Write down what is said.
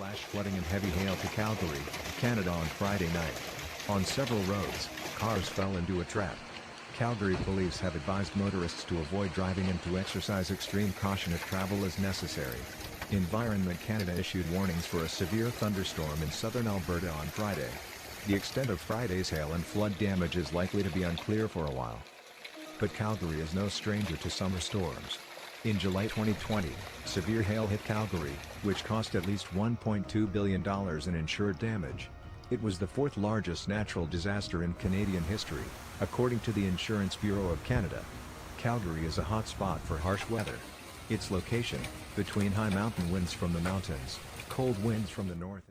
flash flooding and heavy hail to Calgary, Canada on Friday night. On several roads, cars fell into a trap. Calgary police have advised motorists to avoid driving and to exercise extreme caution if travel is necessary. Environment Canada issued warnings for a severe thunderstorm in southern Alberta on Friday. The extent of Friday's hail and flood damage is likely to be unclear for a while. But Calgary is no stranger to summer storms. In July 2020, severe hail hit Calgary, which cost at least $1.2 billion in insured damage. It was the fourth largest natural disaster in Canadian history, according to the Insurance Bureau of Canada. Calgary is a hot spot for harsh weather. Its location, between high mountain winds from the mountains, cold winds from the north.